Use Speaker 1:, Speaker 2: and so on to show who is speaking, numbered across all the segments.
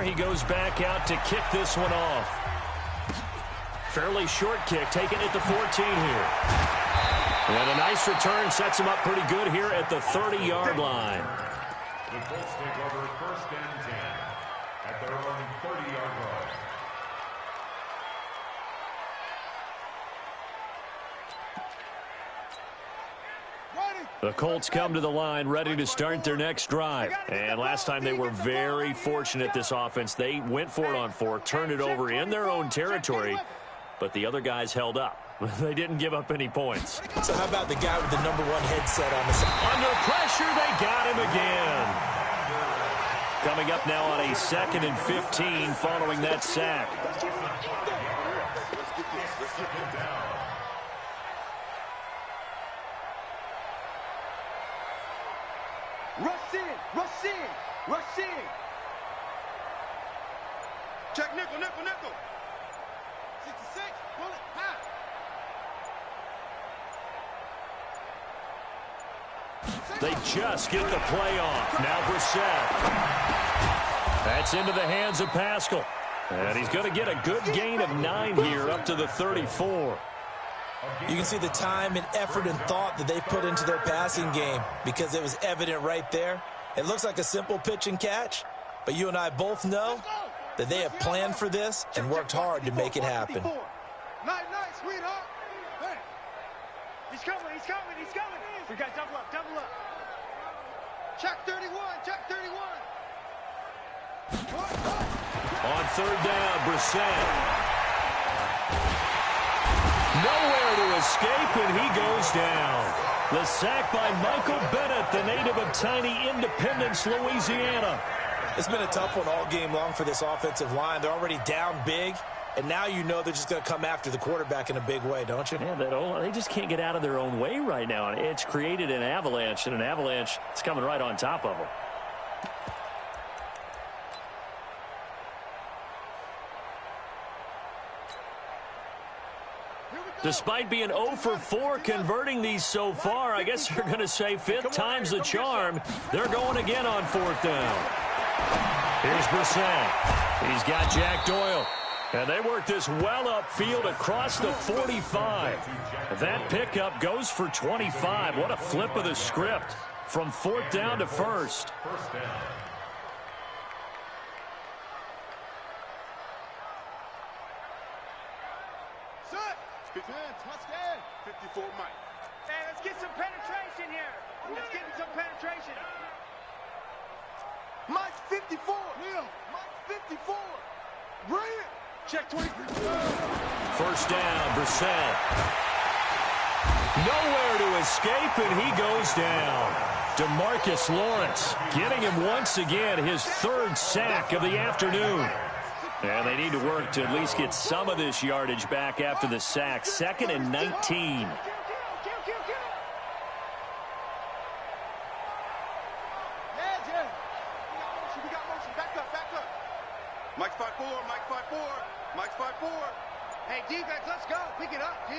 Speaker 1: He goes back out to kick this one off. Fairly short kick, taken at the 14 here. And a nice return sets him up pretty good here at the 30-yard line.
Speaker 2: The Colts take over 1st and 10 at their own 30-yard line.
Speaker 1: The Colts come to the line ready to start their next drive. And last time they were very fortunate, this offense. They went for it on 4, turned it over in their own territory, but the other guys held up. They didn't give up any points.
Speaker 3: So how about the guy with the #1 headset on the side?
Speaker 1: Under pressure, they got him again. Coming up now on a 2nd and 15 following that sack.
Speaker 4: Rush in, rush in, rush in. Check nickel, nickel, nickel. 66, pull it, high.
Speaker 1: They just get the play off. Now Brissett. That's into the hands of Pascal. And he's going to get a good gain of 9 here up to the 34.
Speaker 3: You can see the time and effort and thought that they put into their passing game because it was evident right there. It looks like a simple pitch and catch, but you and I both know that they have planned for this and worked hard to make it happen.
Speaker 4: Nice, sweetheart. Hey. He's coming, he's coming, he's coming. We got double up, double up. Check 31, check 31.
Speaker 1: On 3rd down, Brissett. Nowhere to escape, and he goes down. The sack by Michael Bennett, the native of tiny Independence, Louisiana.
Speaker 3: It's been a tough one all game long for this offensive line. They're already down big, and now you know they're just going to come after the quarterback in a big way, don't you?
Speaker 1: Yeah, they just can't get out of their own way right now. It's created an avalanche, and an avalanche is coming right on top of them. Despite being 0 for 4 converting these so far, I guess they're going to say 5th time's the charm. They're going again on 4th down. Here's Brissett. He's got Jack Doyle. And they work this well upfield across the 45. That pickup goes for 25. What a flip of the script from 4th down to 1st.
Speaker 2: First down.
Speaker 4: Set. 54 Mike. Hey, let's get some penetration here. Let's get some penetration. Mike's 54. Yeah. Mike's 54. Bring it. Check 20.
Speaker 1: 1st down, Brissett. Nowhere to escape, and he goes down. DeMarcus Lawrence getting him once again, his 3rd sack of the afternoon. And they need to work to at least get some of this yardage back after the sack. 2nd and 19.
Speaker 4: Mike's 5'4", Mike's 5'4", Mike's 5'4". Hey, defense, let's go. Pick it up, D.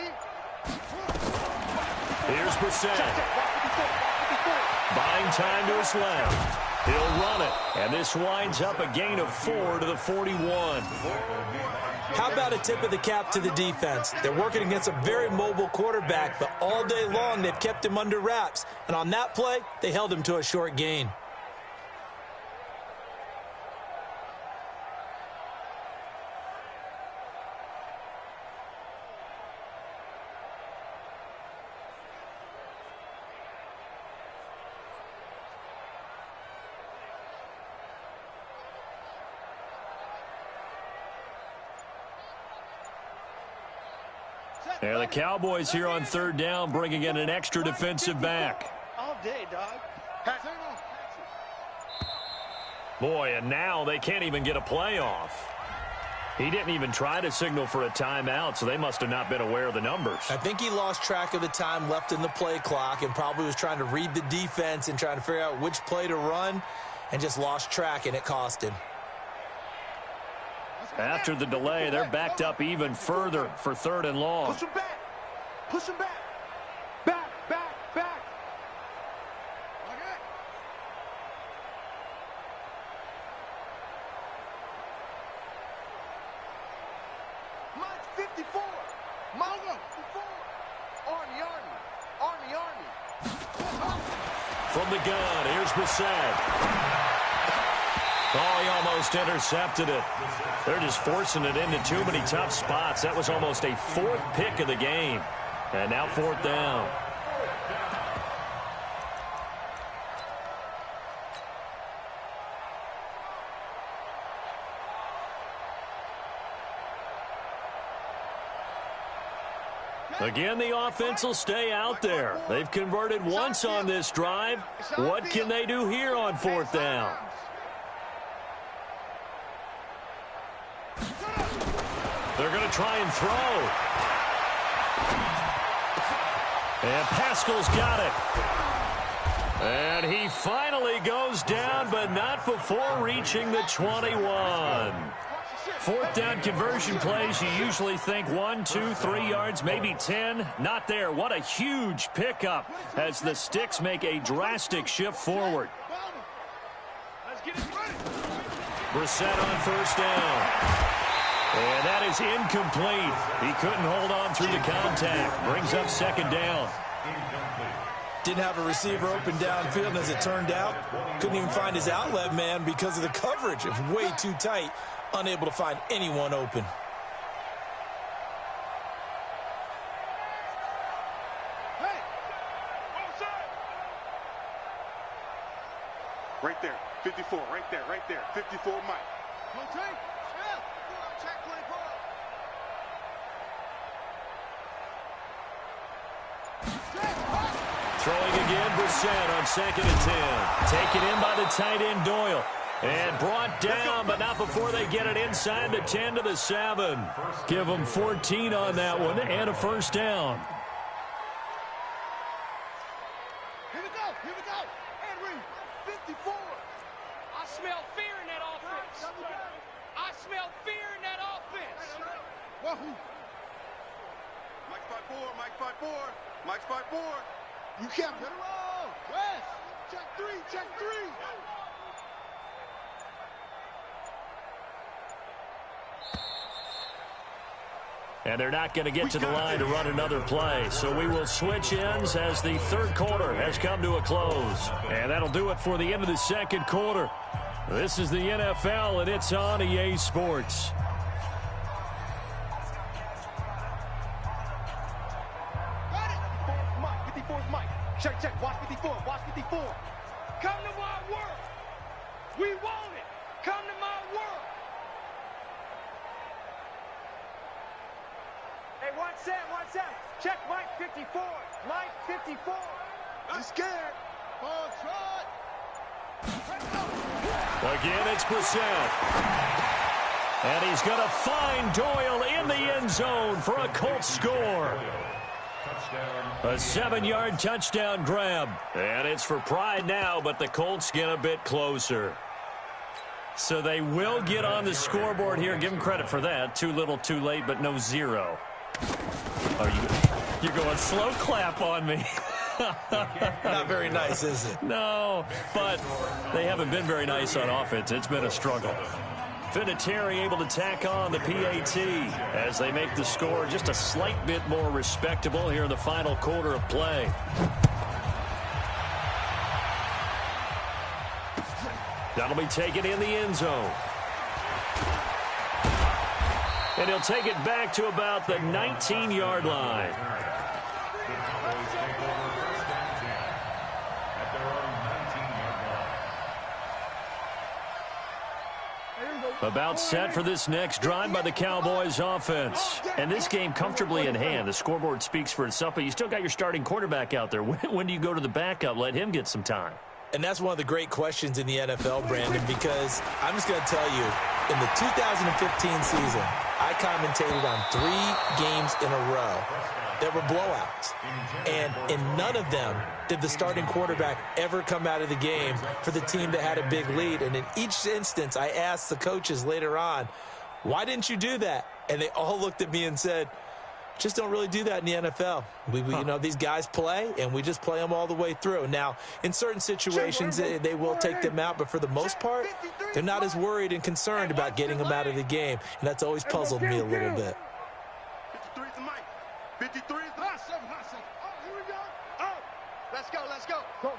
Speaker 1: Here's Brissett. Buying time to his left. He'll run it. And this winds up a gain of 4 to the 41.
Speaker 3: How about a tip of the cap to the defense? They're working against a very mobile quarterback, but all day long they've kept him under wraps. And on that play, they held him to a short gain.
Speaker 1: And the Cowboys here on 3rd down, bringing in an extra defensive back.
Speaker 4: All day, dog.
Speaker 1: Boy, and now they can't even get a play off. He didn't even try to signal for a timeout, so they must have not been aware of the numbers.
Speaker 3: I think he lost track of the time left in the play clock and probably was trying to read the defense and trying to figure out which play to run and just lost track, and it cost him.
Speaker 1: After the delay, they're backed up even further for 3rd and long.
Speaker 4: Push him back. Push him back. Back, back, back. Okay. 54. Mongo. 54. Army.
Speaker 1: From the gun, here's Brissett. Oh, he almost intercepted it. They're just forcing it into too many tough spots. That was almost a fourth pick of the game. And now fourth down. Again, the offense will stay out there. They've converted once on this drive. What can they do here on fourth down? They're going to try and throw. And Pascal's got it. And he finally goes down, but not before reaching the 21. Fourth down conversion plays, you usually think 1, 2, 3 yards, maybe 10. Not there. What a huge pickup as the Sticks make a drastic shift forward. Brissett on first down. And that is incomplete. He couldn't hold on through the contact. Brings up second down.
Speaker 3: Didn't have a receiver open downfield, and as it turned out, couldn't even find his outlet man because of the coverage. It was way too tight. Unable to find anyone open.
Speaker 4: Hey! Right there. 54. Right there. 54 Mike. Check 24.
Speaker 1: Throwing again, Brissett on second and 10. Taken in by the tight end, Doyle. And brought down, but not before they get it inside the 10 to the 7. Give them 14 on that one and a first down.
Speaker 4: Here we go. Henry, 54. I smell fear in that offense. I smell fear in that offense. Wahoo. Mike 5-4. Mike 5-4. You can't hit it all. West. Check 3.
Speaker 1: And they're not going to get to the line to run another play. So we will switch ends as the third quarter has come to a close. And that'll do it for the end of the second quarter. This is the NFL, and it's on EA Sports.
Speaker 4: Got it. Mike. 54 is Mike. Check. Watch 54. Come to my world. We want it. Come to my world. Hey, watch that. Check Mike 54. Mike 54. I'm scared. Ball trot.
Speaker 1: Again, it's Brissett. And he's going to find Doyle in the end zone for a Colts score. A 7-yard touchdown grab. And it's for pride now, but the Colts get a bit closer. So they will get on the scoreboard here. Give them credit for that. Too little, too late, but no 0. You're going slow clap on me.
Speaker 3: Not very nice, is it?
Speaker 1: No, but they haven't been very nice on offense. It's been a struggle. Vinatieri able to tack on the PAT as they make the score just a slight bit more respectable here in the final quarter of play. That'll be taken in the end zone. And he'll take it back to about the 19-yard line. About set for this next drive by the Cowboys offense. And this game comfortably in hand. The scoreboard speaks for itself, but you still got your starting quarterback out there. When do you go to the backup? Let him get some time.
Speaker 3: And that's one of the great questions in the NFL, Brandon, because I'm just going to tell you, in the 2015 season, I commentated on 3 games in a row that were blowouts. And in none of them did the starting quarterback ever come out of the game for the team that had a big lead. And in each instance, I asked the coaches later on, why didn't you do that? And they all looked at me and said, just don't really do that in the NFL. You know, these guys play, and we just play them all the way through. Now, in certain situations, they will take them out, but for the most part, they're not as worried and concerned about getting them out of the game, and that's always puzzled me a little bit.
Speaker 4: 53 is the hot seven. Oh, here we go. Oh, let's go.
Speaker 5: Go,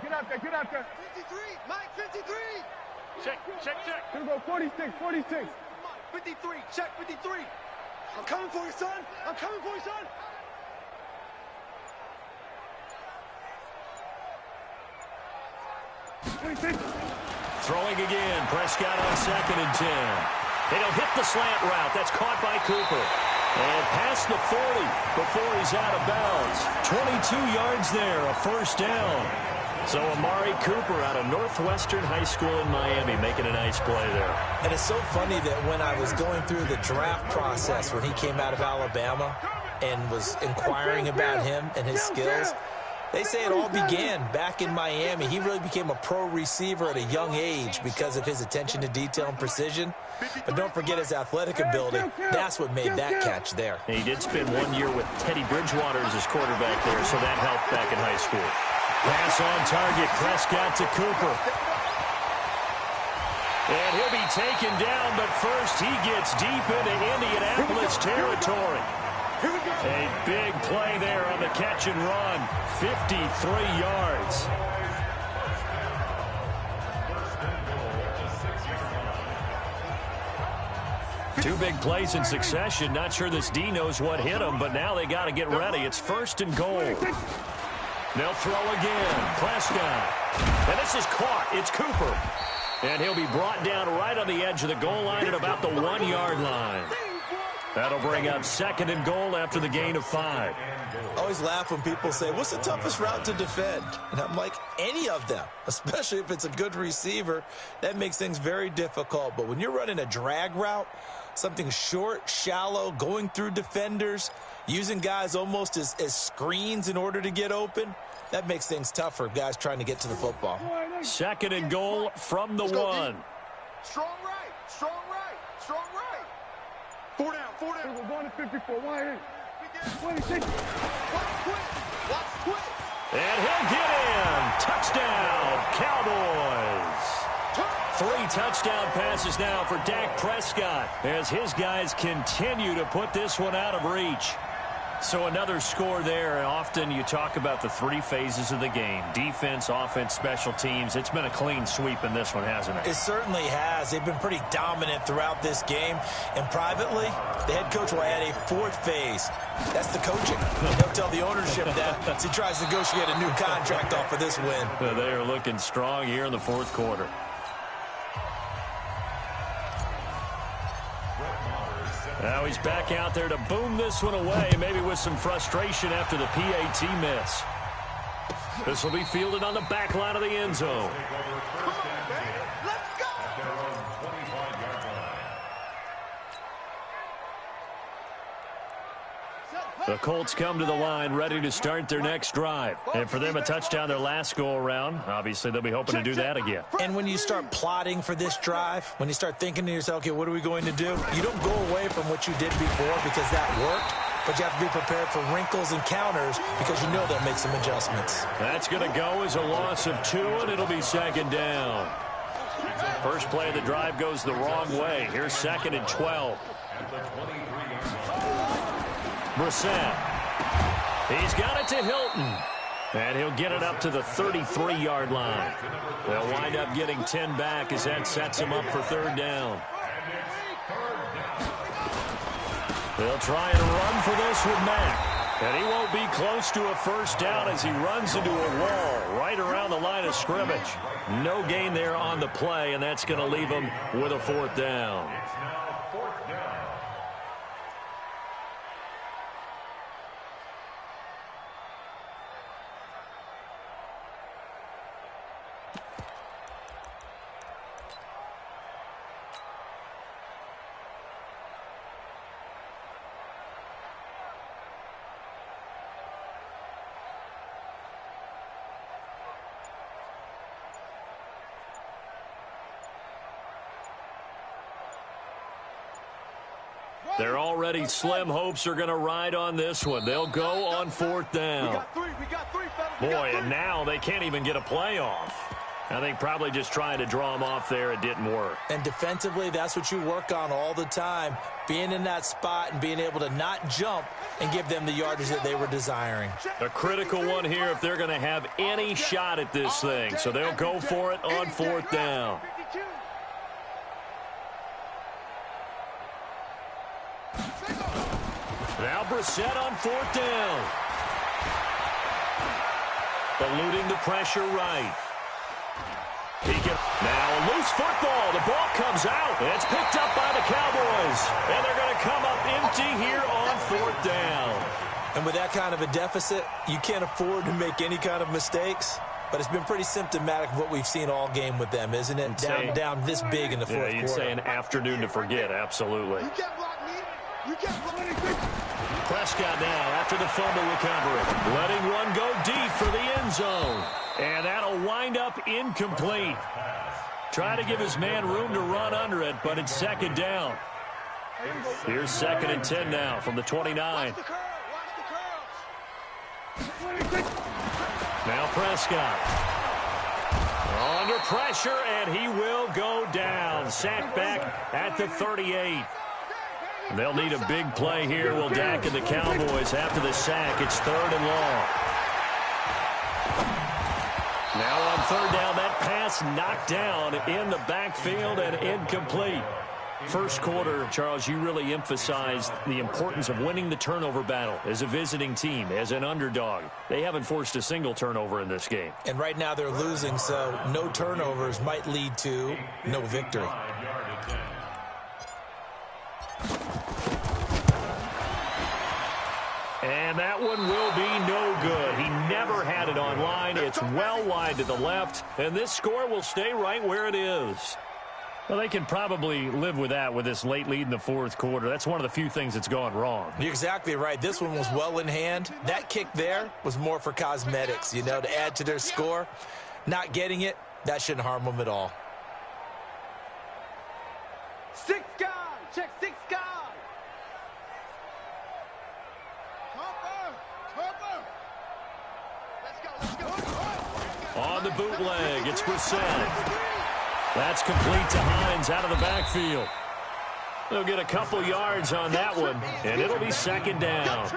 Speaker 5: get out there.
Speaker 4: 53, Mike, 53.
Speaker 5: Check. Here we go, 46.
Speaker 4: 53, check 53. I'm coming for you, son.
Speaker 5: 26.
Speaker 1: Throwing again. Prescott on 2nd and 10. And he'll hit the slant route. That's caught by Cooper. And past the 40 before he's out of bounds. 22 yards there, a first down. So Amari Cooper out of Northwestern High School in Miami making a nice play there.
Speaker 3: And it's so funny that when I was going through the draft process when he came out of Alabama and was inquiring about him and his skills, they say it all began back in Miami. He really became a pro receiver at a young age because of his attention to detail and precision. But don't forget his athletic ability. That's what made that catch there.
Speaker 1: And he did spend 1 year with Teddy Bridgewater as his quarterback there, so that helped back in high school. Pass on target, Prescott to Cooper. And he'll be taken down, but first he gets deep into Indianapolis territory. A big play there on the catch and run. 53 yards. Two big plays in succession. Not sure this D knows what hit him, but now they got to get ready. It's 1st and goal. They'll throw again. Prescott. And this is caught. It's Cooper. And he'll be brought down right on the edge of the goal line at about the 1 yard line. That'll bring up 2nd and goal after the gain of 5.
Speaker 3: I always laugh when people say, what's the toughest route to defend? And I'm like, any of them, especially if it's a good receiver. That makes things very difficult. But when you're running a drag route, something short, shallow, going through defenders, using guys almost as screens in order to get open, that makes things tough for guys trying to get to the football.
Speaker 1: 2nd and goal from the 1.
Speaker 4: Strong right. 4 down.
Speaker 5: We're going to 54. Why ain't? 26.
Speaker 4: Watch quick.
Speaker 1: And he'll get in. Touchdown, Cowboys. 3 touchdown passes now for Dak Prescott as his guys continue to put this one out of reach. So another score there, and often you talk about the 3 phases of the game. Defense, offense, special teams. It's been a clean sweep in this one, hasn't it?
Speaker 3: It certainly has. They've been pretty dominant throughout this game. And privately, the head coach will add a 4th phase. That's the coaching. He'll tell the ownership that as he tries to negotiate a new contract off of this win.
Speaker 1: They are looking strong here in the 4th quarter. Now he's back out there to boom this one away, maybe with some frustration after the PAT miss. This will be fielded on the back line of the end zone.
Speaker 4: Let's go.
Speaker 1: The Colts come to the line ready to start their next drive. And for them, a touchdown their last go-around. Obviously, they'll be hoping to do that again.
Speaker 3: And when you start plotting for this drive, when you start thinking to yourself, okay, what are we going to do? You don't go away from what you did before because that worked, but you have to be prepared for wrinkles and counters because you know they'll make some adjustments.
Speaker 1: That's going to go as a loss of 2, and it'll be 2nd down. First play of the drive goes the wrong way. Here's 2nd and 12. Brissett. He's got it to Hilton. And he'll get it up to the 33-yard line. They'll wind up getting 10 back as that sets him up for 3rd down. They'll try and run for this with Mack. And he won't be close to a first down as he runs into a wall right around the line of scrimmage. No gain there on the play, and that's going to leave him with a 4th down. Their already slim hopes are going to ride on this one. They'll go on 4th down.
Speaker 4: We got three,
Speaker 1: Boy, and now they can't even get a play off. I think probably just trying to draw him off there, it didn't work.
Speaker 3: And defensively, that's what you work on all the time, being in that spot and being able to not jump and give them the yardage that they were desiring.
Speaker 1: A critical one here if they're going to have any shot at this thing. So they'll go for it on 4th down. Now Brissett on 4th down. Eluding the pressure right. Now a loose football. The ball comes out. It's picked up by the Cowboys. And they're going to come up empty here on 4th down.
Speaker 3: And with that kind of a deficit, you can't afford to make any kind of mistakes. But it's been pretty symptomatic of what we've seen all game with them, isn't it? Down this big in the fourth quarter.
Speaker 1: You'd say an afternoon to forget, absolutely.
Speaker 4: You can't block me. You can't block me.
Speaker 1: Prescott now after the fumble recovery. Letting one go deep for the end zone. And that'll wind up incomplete. Trying to give his man room to run under it, but it's 2nd down. Here's 2nd and 10 now from the 29. Now Prescott. Under pressure, and he will go down. Sacked back at the 38. They'll need a big play here, will Dak and the Cowboys. After the sack, it's 3rd and long. Now on 3rd down, that pass knocked down in the backfield and incomplete. First quarter, Charles, you really emphasized the importance of winning the turnover battle as a visiting team, as an underdog. They haven't forced a single turnover in this game.
Speaker 3: And right now they're losing, so no turnovers might lead to no victory.
Speaker 1: And that one will be no good. He never had it on line. It's well wide to the left, and this score will stay right where it is. Well, they can probably live with that with this late lead in the fourth quarter. That's one of the few things that's gone wrong.
Speaker 3: You're exactly right. This one was well in hand. That kick there was more for cosmetics, you know, to add to their score. Not getting it, that shouldn't harm them at all.
Speaker 4: 6 guys. Check 6 guys.
Speaker 1: On the bootleg, it's Brissett. That's complete to Hines out of the backfield. They'll get a couple yards on that one, and it'll be 2nd down.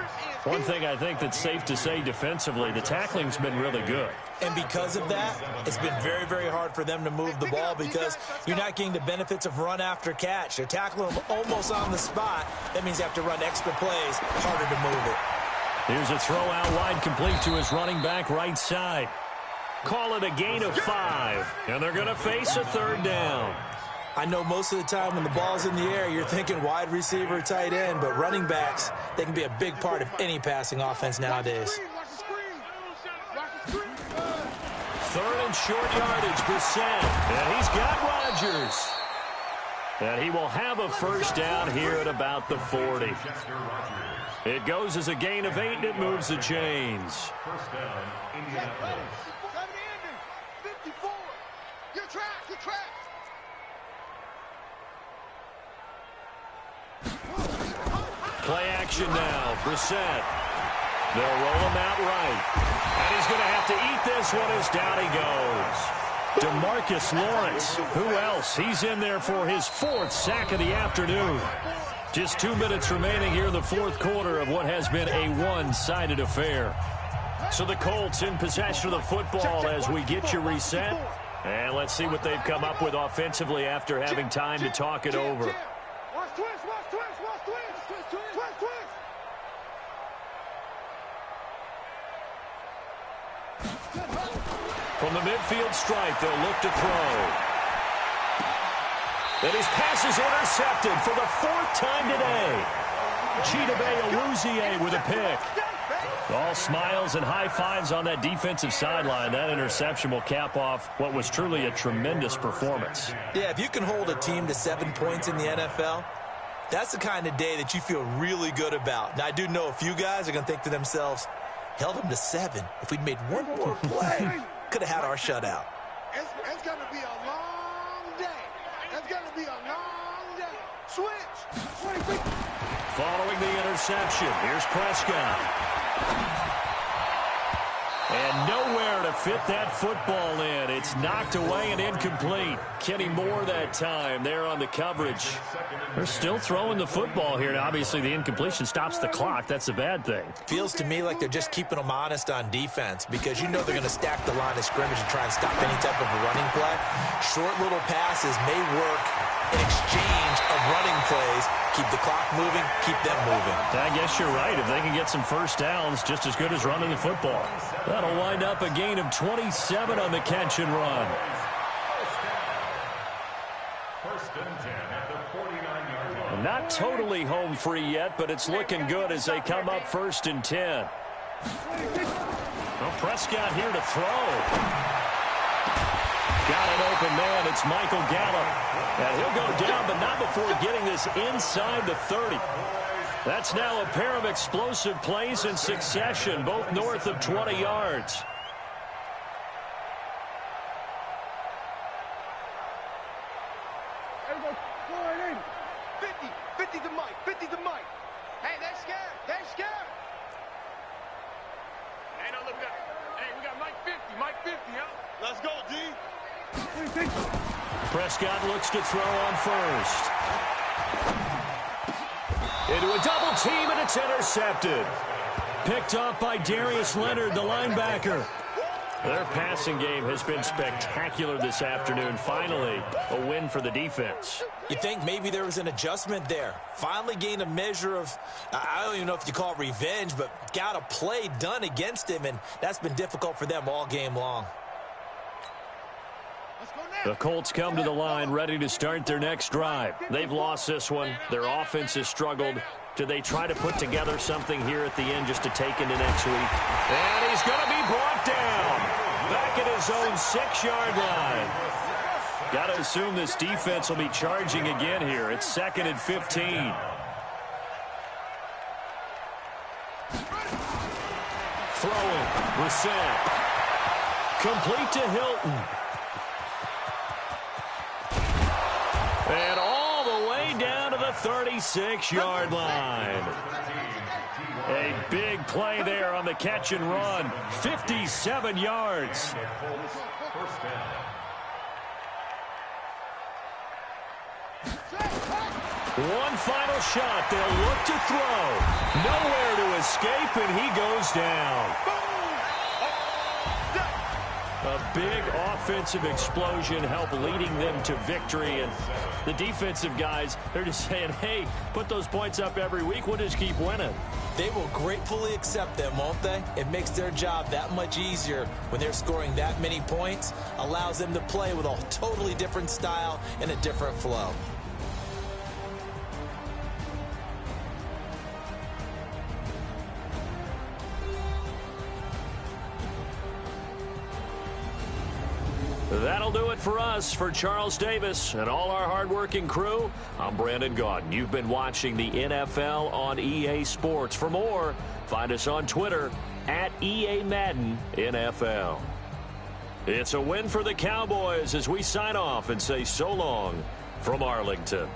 Speaker 1: One thing I think that's safe to say defensively, the tackling's been really good.
Speaker 3: And because of that, it's been very, very hard for them to move the ball because you're not getting the benefits of run after catch. They're tackling them almost on the spot. That means you have to run extra plays, harder to move it.
Speaker 1: Here's a throw out wide complete to his running back right side. Call it a gain of 5, and they're going to face a 3rd down.
Speaker 3: I know most of the time when the ball's in the air, you're thinking wide receiver, tight end, but running backs, they can be a big part of any passing offense nowadays.
Speaker 1: 3rd and short yardage, Brissett, and he's got Rodgers. And he will have a first down here at about the 40. It goes as a gain of 8, and it moves the chains.
Speaker 2: First down, Indianapolis.
Speaker 4: 54. Your track, your track.
Speaker 1: Play action now, Brissett. They'll roll him out right. And he's going to have to eat this one as down he goes. DeMarcus Lawrence, who else? He's in there for his 4th sack of the afternoon. Just 2 minutes remaining here in the fourth quarter of what has been a one-sided affair. So the Colts in possession of the football as we get you reset. And let's see what they've come up with offensively after having time to talk it over.
Speaker 4: Watch twist, watch twist, watch twist, twist, twist, twist, twist.
Speaker 1: From the midfield stripe, they'll look to throw. And his pass is intercepted for the 4th time today. Chidobe Awuzie with a pick. All smiles and high fives on that defensive sideline. That interception will cap off what was truly a tremendous performance.
Speaker 3: Yeah, if you can hold a team to 7 points in the NFL, that's the kind of day that you feel really good about. Now, I do know a few guys are going to think to themselves, held them to 7. If we'd made one more play, could have had our shutout.
Speaker 4: It's going to be a long day. It's going to be a long day. Switch.
Speaker 1: Following the interception, here's Prescott. And nowhere to fit that football in. It's knocked away and incomplete. Kenny Moore that time there on the coverage. They're still throwing the football here. Now, obviously, the incompletion stops the clock. That's a bad thing.
Speaker 3: Feels to me like they're just keeping them honest on defense because you know they're going to stack the line of scrimmage and try and stop any type of a running play. Short little passes may work in exchange of running plays. Keep the clock moving, keep them moving.
Speaker 1: I guess you're right. If they can get some first downs, just as good as running the football. That'll wind up a gain of 27 on the catch and run.
Speaker 2: First and 10 at the 49-yard line.
Speaker 1: Not totally home free yet, but it's looking good as they come up first and 10. Well, Prescott here to throw. Got an open man. It's Michael Gallup. And he'll go down, but not before getting this inside the 30. That's now a pair of explosive plays in succession, both north of 20 yards.
Speaker 5: Everybody, go right in.
Speaker 4: 50 to Mike, 50 to Mike. Hey, they're scared. They're scared. Hey, no, look at that. Hey, we got Mike 50. Mike 50, huh? Let's go, D.
Speaker 1: Prescott looks to throw on first. Into a double team, and it's intercepted. Picked off by Darius Leonard, the linebacker. Their passing game has been spectacular this afternoon. Finally, a win for the defense.
Speaker 3: You think maybe there was an adjustment there. Finally gained a measure of, I don't even know if you call it revenge, but got a play done against him, and that's been difficult for them all game long.
Speaker 1: The Colts come to the line ready to start their next drive. They've lost this one. Their offense has struggled. Do they try to put together something here at the end just to take into next week? And he's going to be brought down. Back at his own 6-yard line. Got to assume this defense will be charging again here. It's 2nd and 15. Throwing. Brissett. Complete to Hilton. And all the way down to the 36-yard line. A big play there on the catch and run. 57 yards. One final shot. They'll look to throw. Nowhere to escape, and he goes down. A big offensive explosion helped leading them to victory. And the defensive guys, they're just saying, hey, put those points up every week. We'll just keep winning.
Speaker 3: They will gratefully accept them, won't they? It makes their job that much easier when they're scoring that many points. Allows them to play with a totally different style and a different flow.
Speaker 1: That'll do it for us. For Charles Davis and all our hardworking crew, I'm Brandon Gaudin. You've been watching the NFL on EA Sports. For more, find us on Twitter at EA Madden NFL. It's a win for the Cowboys as we sign off and say so long from Arlington.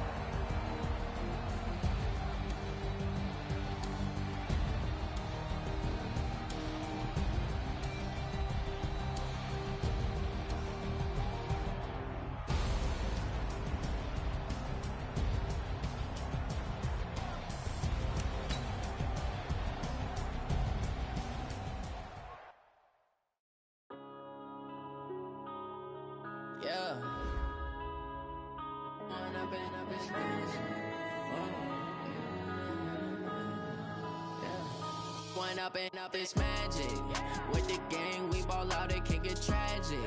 Speaker 6: Yeah. One up and up is magic. With the gang, we ball out, it can get tragic.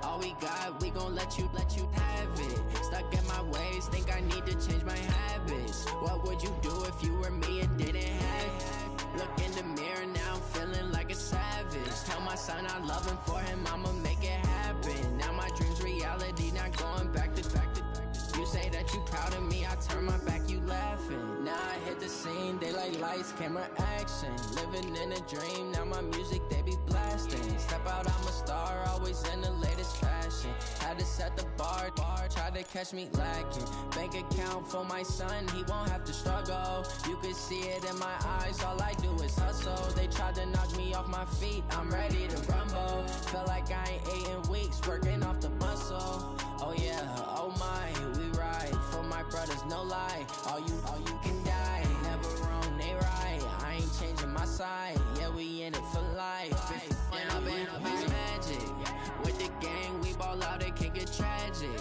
Speaker 6: All we got, we gon' let you have it. Stuck in my ways, think I need to change my habits. What would you do if you were me and didn't have it? Look in the mirror, now I'm feeling like a savage. Tell my son I love him, for him I'ma make it happen. Now my dream's reality, not going back to. You say that you proud of me, I turn my back, you laughing. Now I hit the scene, they like lights, camera, action. Living in a dream, now my music they be blasting. Step out, I'm a star, always in the latest fashion. Had to set the bar, try to catch me lacking. Bank account for my son, he won't have to struggle. You can see it in my eyes, all I do is hustle. They tried to knock me off my feet, I'm ready to rumble. Feel like I ain't ate in weeks, working off the muscle. Oh yeah, oh my, we ride for my brothers, no lie. All you can die, never wrong, they right. I ain't changing my side, yeah, we in it for life. When I've been magic, with the gang, we ball out, it can get tragic.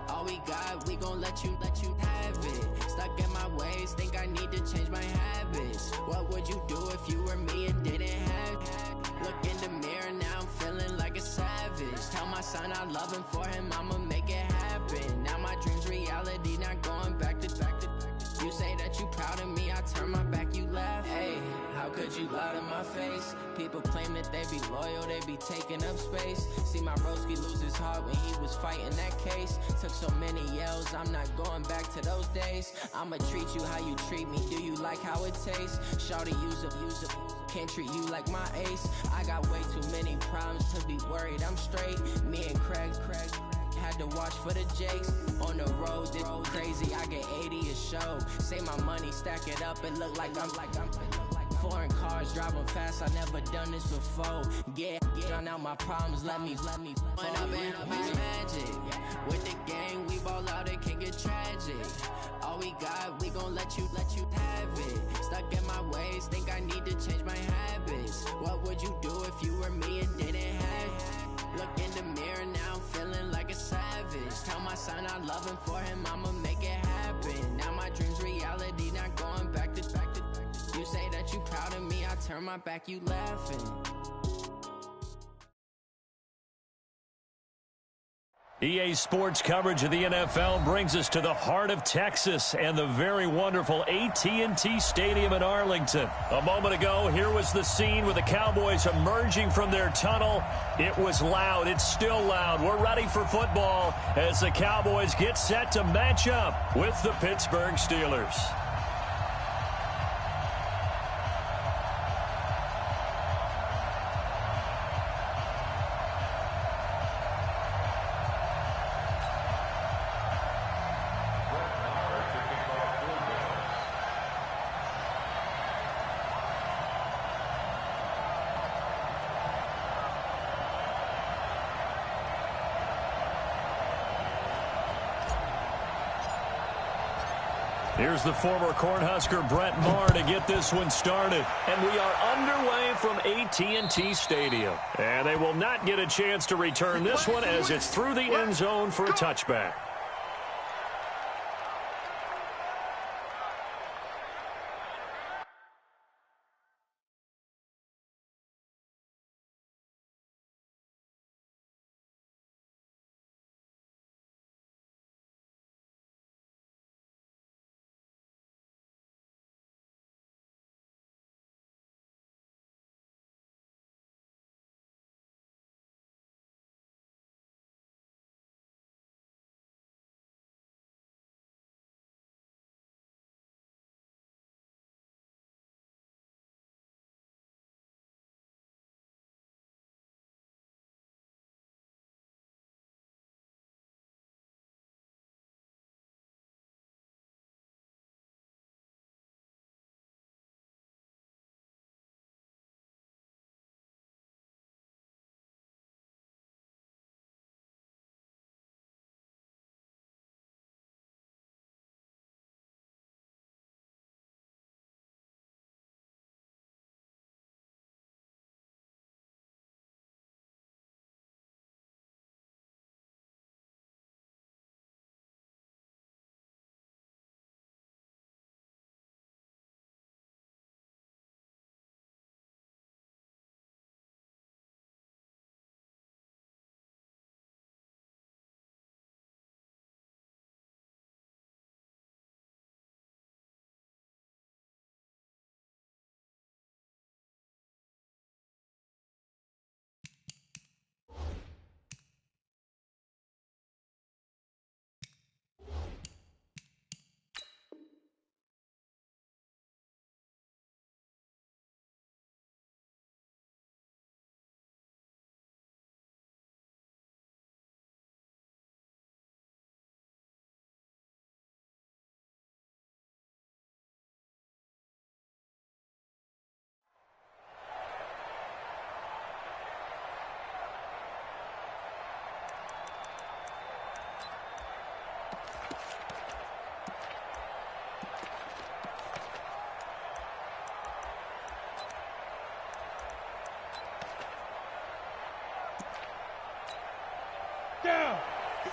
Speaker 6: All we got, we gon' let you have it. Stuck in my ways, think I need to change my habits. What would you do if you were me and didn't have it? Look in the mirror, now I'm feeling like a savage. Tell my son I love him, for him I'ma make it happen. Now my dream's reality, not going back to. You say that you proud of me, I turn my back, you laugh. Hey, how could you lie to my face? People claim that they be loyal, they be taking up space. See my broski lose his heart when he was fighting that case. Took so many yells, I'm not going back to those days. I'ma treat you how you treat me, do you like how it tastes? Shawty, use it, can't treat you like my ace. I got way too many problems to be worried, I'm straight. Me and Craig had to watch for the Jakes. On the road, this crazy, I get 80 a show. Say my money, stack it up, it look like I'm foreign cars, driving fast, I never done this before. Get drown out my problems, let me When I've been magic, with the gang, we ball out, it can get tragic. All we got, we gon' let you have it. Stuck in my ways, think I need to change my habits. What would you do if you were me and didn't have it? Look in the mirror, now I'm feeling like a savage. Tell my son I love him, for him I'ma make it happen. Now my dream's reality, not going back to. You say that you proud of me, I turn my back, you laughing.
Speaker 1: EA Sports coverage of the NFL brings us to the heart of Texas and the very wonderful AT&T Stadium in Arlington. A moment ago, here was the scene with the Cowboys emerging from their tunnel. It was loud. It's still loud. We're ready for football as the Cowboys get set to match up with the Pittsburgh Steelers. Here's the former Cornhusker Brett Maher to get this one started. And we are underway from AT&T Stadium. And they will not get a chance to return this one as it's through the end zone for a touchback.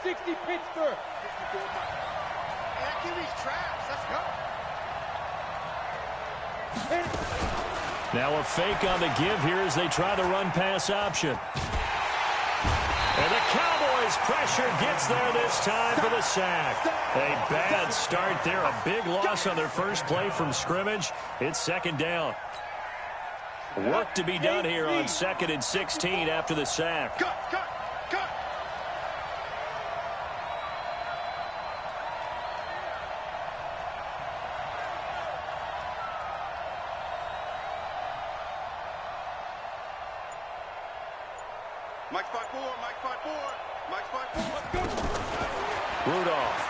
Speaker 4: 60 Pittsburgh. That QB's trash. Let's go.
Speaker 1: Now a fake on the give here as they try the run-pass option. And the Cowboys' pressure gets there this time for the sack. A bad start there. A big loss on their first play from scrimmage. It's second down. Work to be done here on 2nd and 16 after the sack.
Speaker 4: Mike 5-4, Mike 5-4, Mike 5-4.
Speaker 1: Rudolph.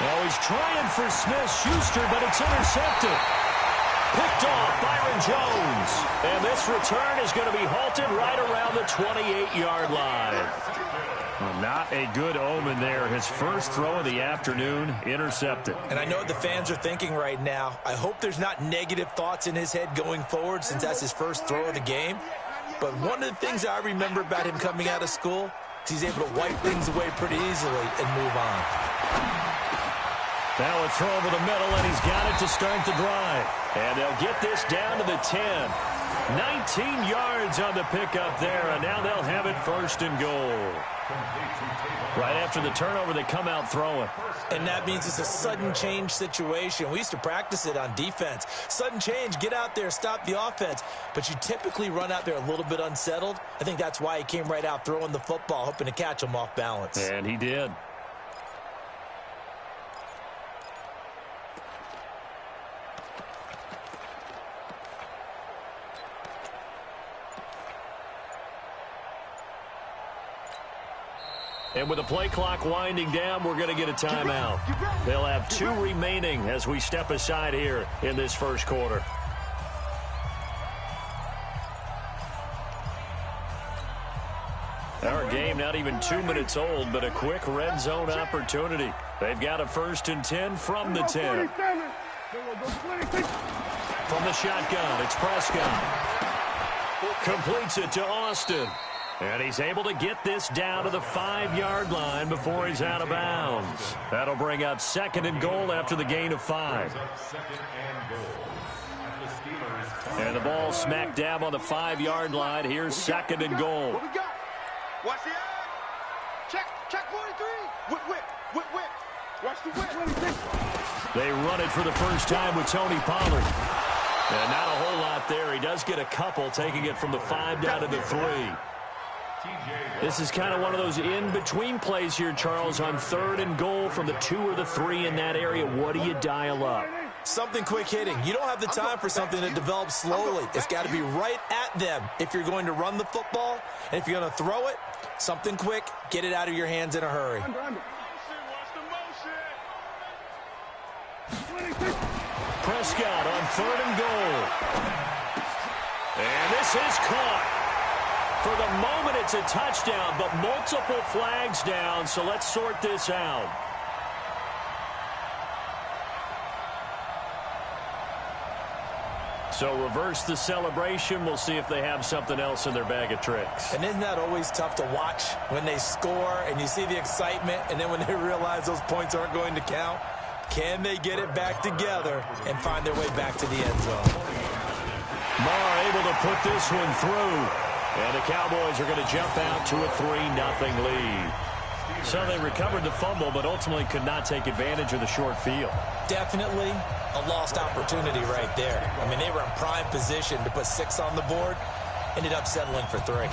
Speaker 1: Now he's trying for Smith-Schuster, but it's intercepted. Picked off Byron Jones. And this return is going to be halted right around the 28-yard line. Well, not a good omen there. His first throw of the afternoon, intercepted.
Speaker 3: And I know what the fans are thinking right now. I hope there's not negative thoughts in his head going forward since that's his first throw of the game. But one of the things I remember about him coming out of school is he's able to wipe things away pretty easily and move on.
Speaker 1: Now a throw over the middle, and he's got it to start the drive. And they'll get this down to the 10. 19 yards on the pickup there, and now they'll have it 1st and goal. Right after the turnover, they come out throwing.
Speaker 3: And that means it's a sudden change situation. We used to practice it on defense. Sudden change, get out there, stop the offense. But you typically run out there a little bit unsettled. I think that's why he came right out throwing the football, hoping to catch him off balance.
Speaker 1: And he did. And with the play clock winding down, we're going to get a timeout. They'll have 2 remaining as we step aside here in this first quarter. Our game not even 2 minutes old, but a quick red zone opportunity. They've got a 1st and 10 from the 10. From the shotgun, it's Prescott. Completes it to Austin. And he's able to get this down to the 5-yard line before he's out of bounds. That'll bring up 2nd and goal after the gain of 5. And the ball smack dab on the 5-yard line. Here's 2nd and goal.
Speaker 4: What we got? Watch the eye. Check 43. Whip. Watch the whip.
Speaker 1: They run it for the first time with Tony Pollard. And not a whole lot there. He does get a couple, taking it from the 5 down to the 3. This is kind of one of those in-between plays here, Charles, on 3rd and goal from the 2 or the 3 in that area. What do you dial up?
Speaker 3: Something quick hitting. You don't have the time for something that develops slowly. It's got to be right at them if you're going to run the football. And if you're going to throw it, something quick, get it out of your hands in a hurry.
Speaker 1: Prescott on 3rd and goal. And this is caught. For the moment, it's a touchdown, but multiple flags down, so let's sort this out. So reverse the celebration. We'll see if they have something else in their bag of tricks.
Speaker 3: And isn't that always tough to watch when they score and you see the excitement, and then when they realize those points aren't going to count? Can they get it back together and find their way back to the end zone?
Speaker 1: Marr able to put this one through. And the Cowboys are going to jump out to a 3-0 lead. So they recovered the fumble, but ultimately could not take advantage of the short field.
Speaker 3: Definitely a lost opportunity right there. I mean, they were in prime position to put 6 on the board. Ended up settling for 3.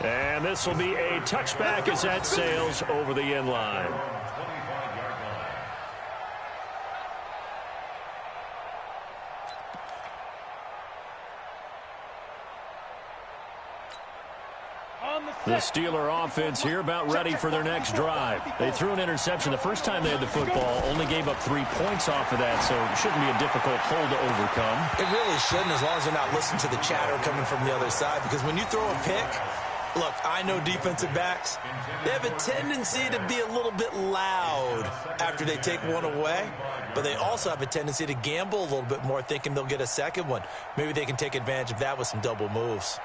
Speaker 1: And this will be a touchback as that sails over the end line. The Steeler offense here about ready for their next drive. They threw an interception the first time they had the football, only gave up 3 points off of that, so it shouldn't be a difficult hole to overcome.
Speaker 3: It really shouldn't, as long as they're not listening to the chatter coming from the other side, because when you throw a pick, Look, I know defensive backs, they have a tendency to be a little bit loud after they take one away, but they also have a tendency to gamble a little bit more, thinking they'll get a second one. Maybe they can take advantage of that with some double moves.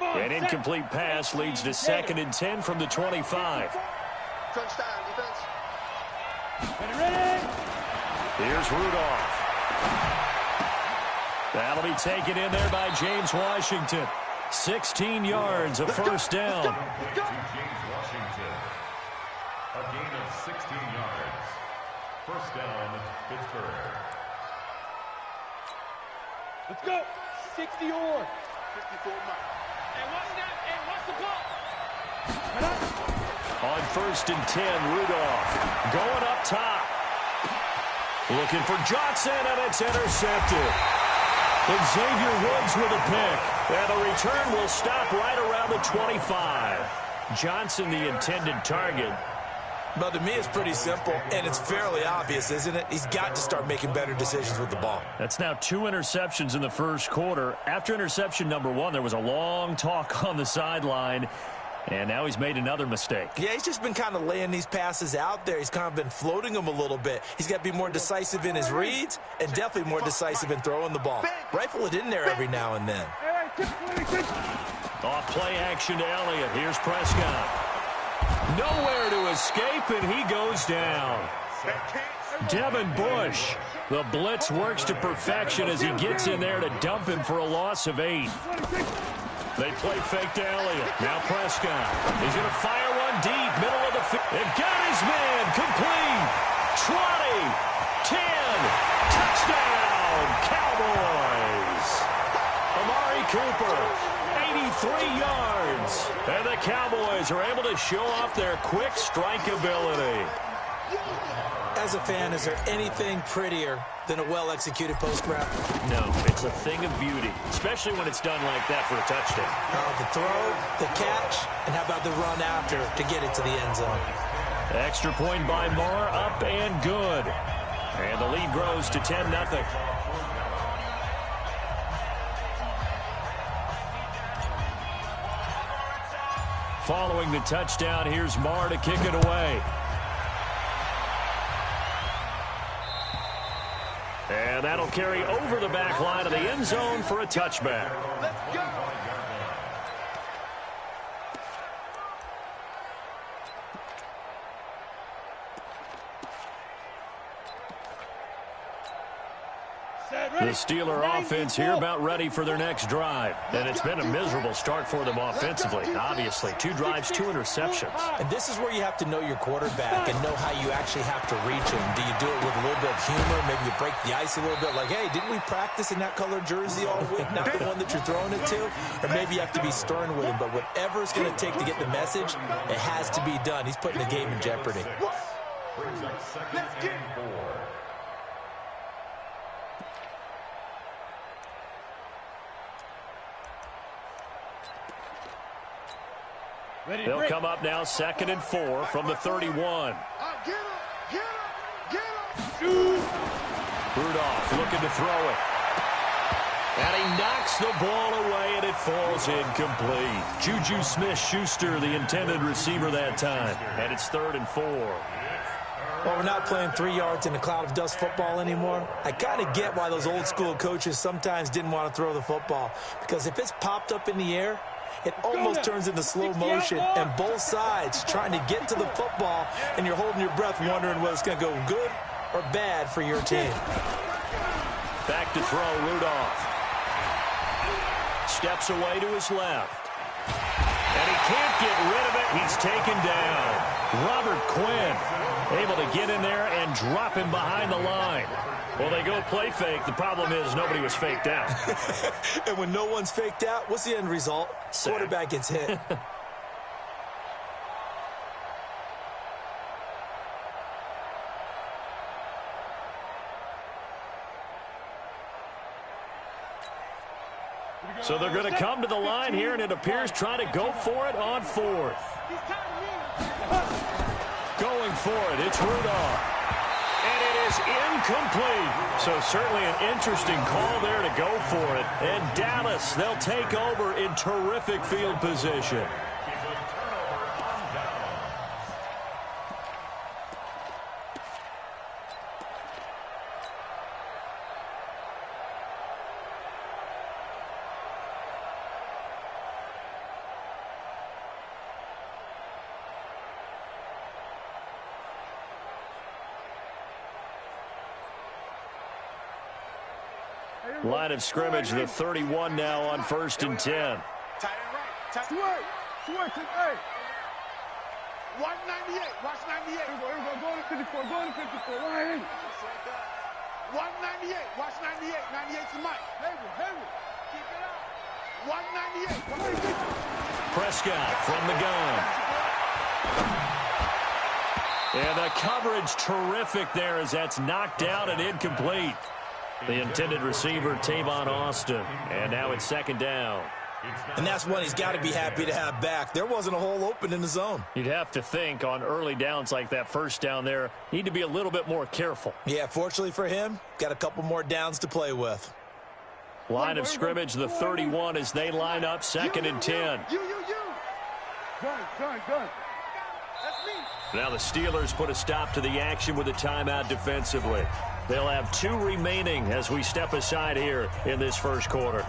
Speaker 1: An incomplete pass leads to 2nd and 10 from the 25.
Speaker 4: Crunch time, defense.
Speaker 1: Here's Rudolph. That'll be taken in there by James Washington. 16 yards, a first down.
Speaker 2: James Washington. A gain of 16 yards. First down, Pittsburgh.
Speaker 5: Let's go. 60 or
Speaker 4: 54 miles.
Speaker 7: And what's the ball?
Speaker 1: On 1st and 10, Rudolph going up top. Looking for Johnson, and it's intercepted. Xavier Woods with a pick. And the return will stop right around the 25. Johnson, the intended target.
Speaker 3: But to me, it's pretty simple, and it's fairly obvious, isn't it? He's got to start making better decisions with the ball.
Speaker 1: That's now 2 interceptions in the first quarter. After interception number 1, there was a long talk on the sideline, and now he's made another mistake.
Speaker 3: Yeah, he's just been kind of laying these passes out there. He's kind of been floating them a little bit. He's got to be more decisive in his reads and definitely more decisive in throwing the ball. Rifle it in there every now and then.
Speaker 1: Off play action to Elliott. Here's Prescott. Nowhere to escape, and he goes down. Devin Bush. The blitz works to perfection as he gets in there to dump him for a loss of 8. They play fake to Elliott. Now Prescott. He's going to fire one deep, middle of the field. They've got his man. Complete. 20. 10. Touchdown. Cowboys. Amari Cooper. 83 yards. And the Cowboys are able to show off their quick strike ability.
Speaker 3: As a fan, is there anything prettier than a well-executed post route?
Speaker 1: No, it's a thing of beauty, especially when it's done like that for a touchdown.
Speaker 3: The throw, the catch, and how about the run after to get it to the end zone?
Speaker 1: Extra point by Moore, up and good. And the lead grows to 10-0. Following the touchdown, here's Moore to kick it away. And that'll carry over the back line of the end zone for a touchback.
Speaker 4: Let's go.
Speaker 1: The Steeler offense here about ready for their next drive. And it's been a miserable start for them offensively. Obviously, 2 drives, 2 interceptions.
Speaker 3: And this is where you have to know your quarterback and know how you actually have to reach him. Do you do it with a little bit of humor? Maybe you break the ice a little bit like, hey, didn't we practice in that color jersey all week? Not the one that you're throwing it to? Or maybe you have to be stern with him. But whatever it's going to take to get the message, it has to be done. He's putting the game in jeopardy.
Speaker 2: Let's get 4.
Speaker 1: They'll come up now 2nd and 4 from the 31.
Speaker 4: Get him.
Speaker 1: Rudolph looking to throw it. And he knocks the ball away, and it falls incomplete. Juju Smith-Schuster, the intended receiver that time. And it's 3rd and 4.
Speaker 3: Well, we're not playing 3 yards in a cloud of dust football anymore. I kind of get why those old school coaches sometimes didn't want to throw the football. Because if it's popped up in the air, it almost turns into slow motion, and both sides trying to get to the football, and you're holding your breath wondering whether it's going to go good or bad for your team.
Speaker 1: Back to throw, Rudolph. Steps away to his left. And he can't get rid of it. He's taken down. Robert Quinn able to get in there and drop him behind the line. Well, they go play fake. The problem is nobody was faked out.
Speaker 3: And when no one's faked out, what's the end result?
Speaker 1: Sack.
Speaker 3: Quarterback gets hit.
Speaker 1: So they're going to come to the line here, and it appears trying to go for it on 4th. Going for it, it's Rudolph. And it is incomplete. So certainly an interesting call there to go for it. And Dallas, they'll take over in terrific field position. Line of scrimmage, the 31 now on 1st and 10.
Speaker 4: Tight end right. Switch. Hey. Watch 98. Watch 98. Here we go. Go to 54. Go to 54. Why? Watch 98. Watch 98. 98 to Mike. Heavy. Keep it up. Watch 98.
Speaker 1: Prescott from the gun. And the coverage terrific there as that's knocked out and incomplete. The intended receiver, Tavon Austin. And now it's 2nd down.
Speaker 3: And that's one he's got to be happy to have back. There wasn't a hole open in the zone.
Speaker 1: You'd have to think on early downs like that, 1st down there, need to be a little bit more careful.
Speaker 3: Yeah, fortunately for him, got a couple more downs to play with.
Speaker 1: Line of scrimmage, the 31 as they line up 2nd and 10.
Speaker 4: You. Done. That's me.
Speaker 1: Now the Steelers put a stop to the action with a timeout defensively. They'll have 2 remaining as we step aside here in this 1st quarter.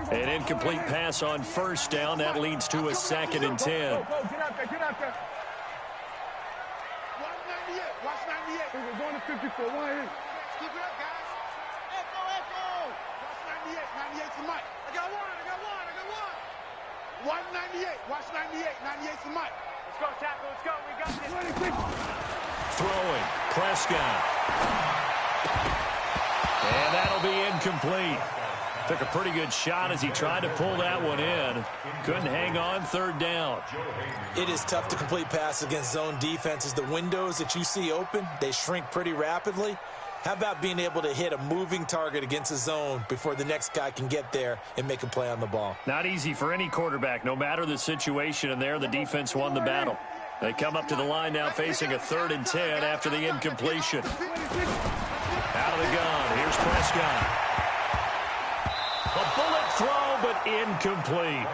Speaker 1: An incomplete pass on 1st down. That leads to a 2nd and 10.
Speaker 4: Get out there. Watch 98. We're going to 54. Why? Keep it up, guys. Echo. Watch 98. 98 to Mike. I got one. Watch 98. Watch 98. 98 to Mike. Let's go, tackle. Let's go. We got this.
Speaker 1: Throwing. Prescott. And that'll be incomplete. Took a pretty good shot as he tried to pull that one in. Couldn't hang on 3rd down.
Speaker 3: It is tough to complete passes against zone defenses. The windows that you see open, they shrink pretty rapidly. How about being able to hit a moving target against a zone before the next guy can get there and make a play on the ball?
Speaker 1: Not easy for any quarterback, no matter the situation, and there the defense won the battle. They come up to the line now facing a 3rd and 10 after the incompletion. Out of the gun, here's Prescott. A bullet throw, but incomplete.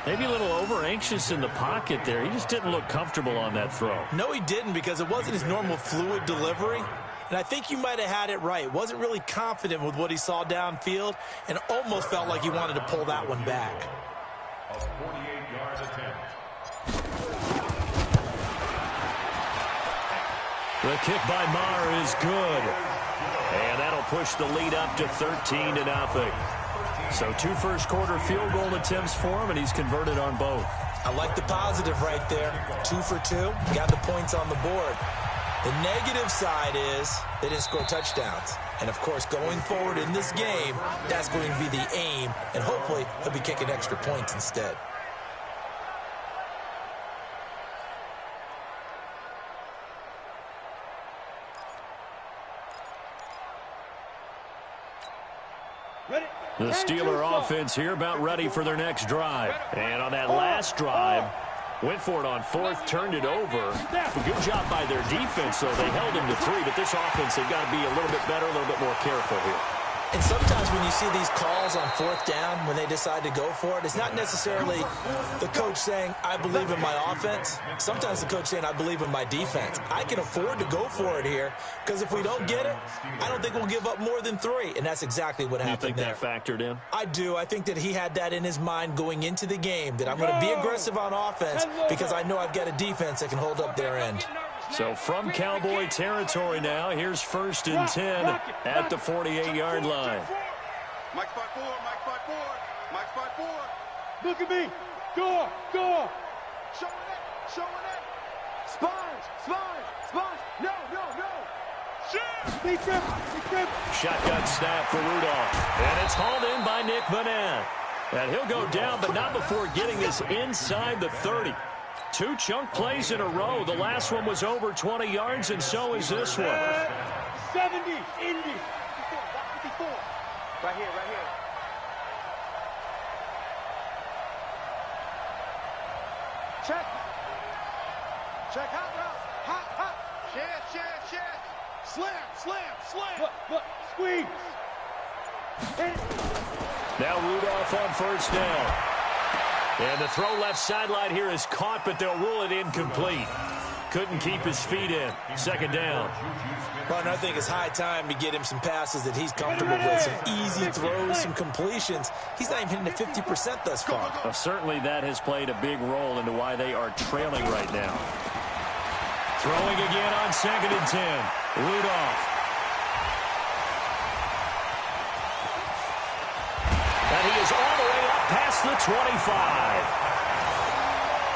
Speaker 1: Maybe a little over-anxious in the pocket there. He just didn't look comfortable on that throw.
Speaker 3: No, he didn't, because it wasn't his normal fluid delivery. And I think you might have had it right. Wasn't really confident with what he saw downfield and almost felt like he wanted to pull that one back.
Speaker 2: A 48-yard attempt.
Speaker 1: The kick by Maher is good. And that'll push the lead up to 13-0. So 2 first-quarter field goal attempts for him, and he's converted on both.
Speaker 3: I like the positive right there. 2 for 2. Got the points on the board. The negative side is they didn't score touchdowns. And, of course, going forward in this game, that's going to be the aim. And hopefully he'll be kicking extra points instead.
Speaker 1: The Steeler offense here about ready for their next drive. And on that last drive, went for it on 4th, turned it over. A good job by their defense, though. They held him to 3, but this offense, they've got to be a little bit better, a little bit more careful here.
Speaker 3: And sometimes when you see these calls on 4th down, when they decide to go for it, it's not necessarily the coach saying, I believe in my offense. Sometimes the coach saying, I believe in my defense. I can afford to go for it here, because if we don't get it, I don't think we'll give up more than 3. And that's exactly what happened there.
Speaker 1: You think that factored in?
Speaker 3: I do. I think that he had that in his mind going into the game, that I'm going to be aggressive on offense because I know I've got a defense that can hold up their end.
Speaker 1: So from Cowboy territory now, here's 1st and 10 at the 48-yard line.
Speaker 4: Mike 5-4, Mike 5-4, Mike 5-4. Look at me. Go. Showing it. Spines. No. Shoot. Be careful.
Speaker 1: Shotgun snap for Rudolph. And it's hauled in by Nick Vanette. And he'll go down, but not before getting this inside the 30. 2 chunk plays in a row. The last one was over 20 yards, and so is this one.
Speaker 5: 70, Indy.
Speaker 4: 54. Right here, right here. Check. Check, hot route. Hot, hot. Share. Slam.
Speaker 5: Look, squeeze. Hit it.
Speaker 1: Now Rudolph on first down. And the throw left sideline here is caught, but they'll rule it incomplete. Couldn't keep his feet in. Second down.
Speaker 3: Well, and I think it's high time to get him some passes that he's comfortable with. Some easy throws, some completions. He's not even hitting the 50% thus far.
Speaker 1: Well, certainly that has played a big role into why they are trailing right now. Throwing again on 2nd and 10. Rudolph. And he is all the way up past the 25.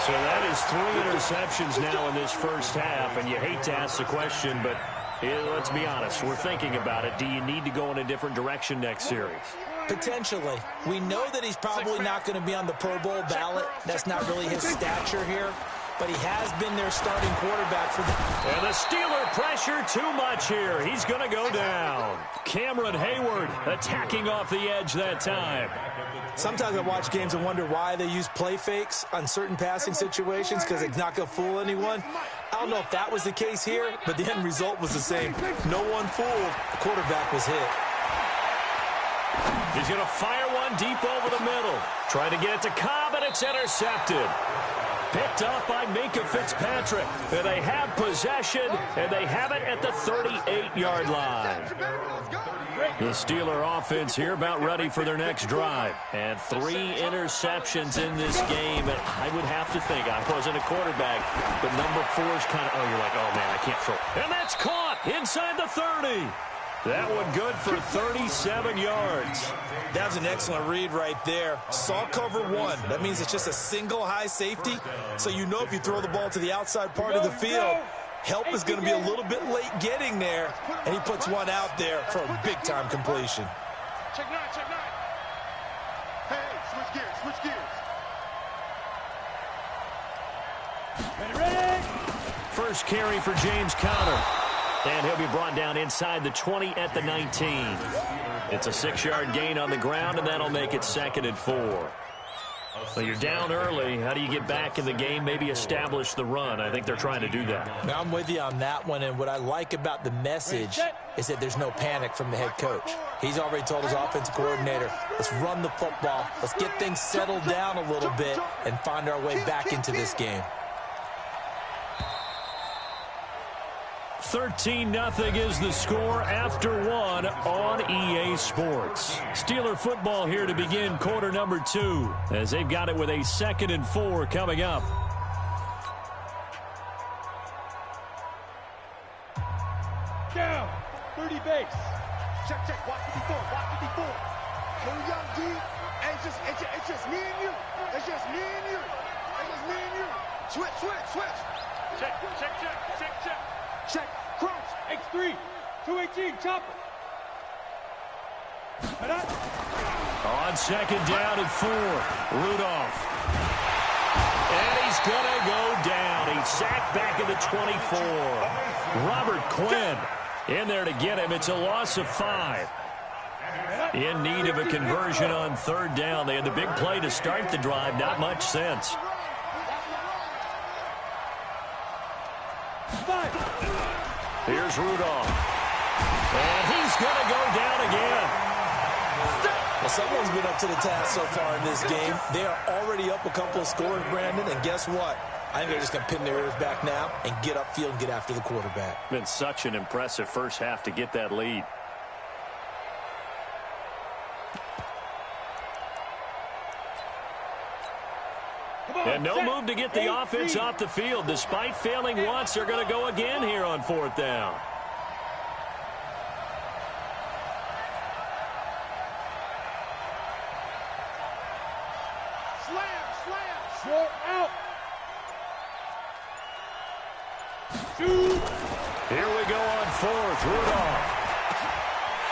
Speaker 1: So that is 3 interceptions now in this first half, and you hate to ask the question, but let's be honest, we're thinking about it. Do you need to go in a different direction next series?
Speaker 3: Potentially. We know that he's probably not going to be on the Pro Bowl ballot. That's not really his stature here, but he has been their starting quarterback for them.
Speaker 1: And the Steeler pressure too much here. He's going to go down. Cameron Hayward attacking off the edge that time.
Speaker 3: Sometimes I watch games and wonder why they use play fakes on certain passing situations, because it's not going to fool anyone. I don't know if that was the case here, but the end result was the same. No one fooled. The quarterback was hit.
Speaker 1: He's going to fire one deep over the middle. Trying to get it to Cobb, and it's intercepted. Picked up by Minka Fitzpatrick. And they have possession, and they have it at the 38-yard line. The Steeler offense here about ready for their next drive. And 3 interceptions in this game. And I would have to think, I wasn't a quarterback, but number 4 is kind of, you're like, oh, man, I can't throw. And that's caught inside the 30. That one good for 37 yards.
Speaker 3: That was an excellent read right there. Saw cover 1. That means it's just a single high safety. So you know if you throw the ball to the outside part of the field, help is going to be a little bit late getting there. And he puts one out there for a big-time completion.
Speaker 4: Check 9. Hey, switch gears.
Speaker 5: Ready.
Speaker 1: First carry for James Conner. And he'll be brought down inside the 20 at the 19. It's a 6-yard gain on the ground, and that'll make it 2nd and 4. Well, you're down early. How do you get back in the game, maybe establish the run? I think they're trying to do that.
Speaker 3: Now, I'm with you on that one, and what I like about the message is that there's no panic from the head coach. He's already told his offensive coordinator, let's run the football, let's get things settled down a little bit and find our way back into this game.
Speaker 1: 13-0 is the score after 1 on EA Sports. Steeler football here to begin quarter number 2 as they've got it with a 2nd and 4 coming up.
Speaker 5: Down. 30 base.
Speaker 4: Check. Watch 54. Too young, D. And it's just me and you. It's just me and you. Switch. Check. Cross.
Speaker 5: X3. 218. Chopper.
Speaker 1: On 2nd down and 4, Rudolph. And he's going to go down. He's sacked back at the 24. Robert Quinn in there to get him. It's a loss of 5. In need of a conversion on 3rd down. They had the big play to start the drive. Not much sense. Here's Rudolph. And he's going to go down again.
Speaker 3: Well, someone's been up to the task so far in this game. They are already up a couple of scores, Brandon, and guess what? I think they're just going to pin their ears back now and get upfield and get after the quarterback.
Speaker 1: Been such an impressive first half to get that lead. And no move to get the offense off the field. Despite failing once, they're going to go again here on 4th down.
Speaker 5: Short out. 2.
Speaker 1: Here we go on 4th. Rudolph.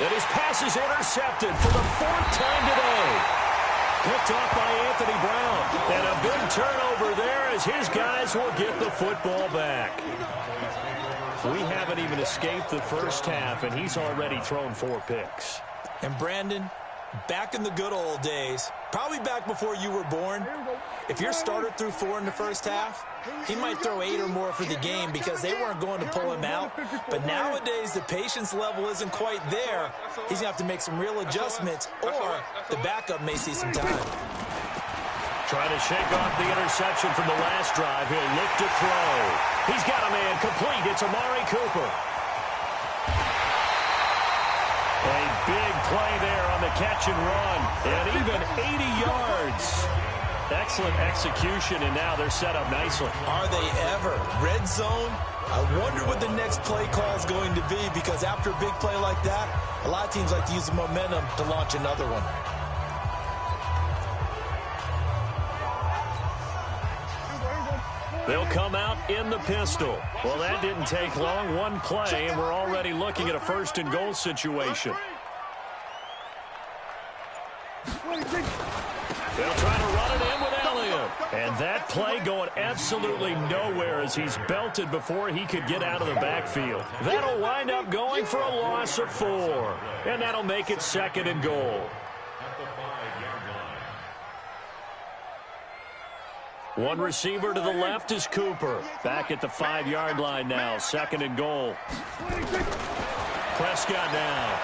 Speaker 1: And his pass is intercepted for the 4th time today. Picked off by Anthony Brown. And a big turnover there as his guys will get the football back. We haven't even escaped the first half, and he's already thrown 4 picks.
Speaker 3: And Brandon, back in the good old days, probably back before you were born, if your starter threw 4 in the first half, he might throw 8 or more for the game because they weren't going to pull him out. But nowadays, the patience level isn't quite there. He's going to have to make some real adjustments, or the backup may see some time.
Speaker 1: Trying to shake off the interception from the last drive. He'll look to throw. He's got a man complete. It's Amari Cooper. A big play there on the catch and run. And even 80 yards. Excellent execution, and now they're set up nicely.
Speaker 3: Are they ever? Red zone? I wonder what the next play call is going to be, because after a big play like that, a lot of teams like to use the momentum to launch another one.
Speaker 1: They'll come out in the pistol. Well, that didn't take long. One play, and we're already looking at a 1st and goal situation. They'll try to run it in with Elliott. And that play going absolutely nowhere as he's belted before he could get out of the backfield. That'll wind up going for a loss of 4. And that'll make it 2nd and goal. One receiver to the left is Cooper. Back at the 5-yard line now. 2nd and goal. Prescott now.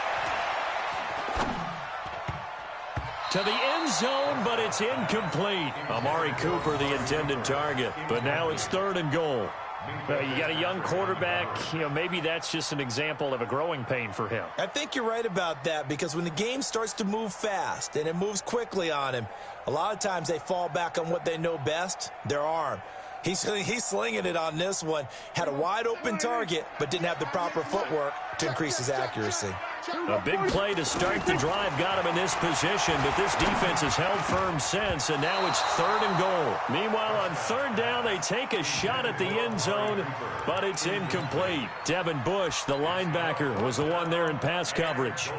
Speaker 1: To the end zone, but it's incomplete. Amari Cooper, the intended target. But now it's 3rd and goal. You got a young quarterback. Maybe that's just an example of a growing pain for him.
Speaker 3: I think you're right about that, because when the game starts to move fast and it moves quickly on him, a lot of times they fall back on what they know best, their arm. He's slinging it on this one. Had a wide-open target, but didn't have the proper footwork to increase his accuracy.
Speaker 1: A big play to start the drive got him in this position, but this defense has held firm since, and now it's 3rd and goal. Meanwhile, on 3rd down, they take a shot at the end zone, but it's incomplete. Devin Bush, the linebacker, was the one there in pass coverage.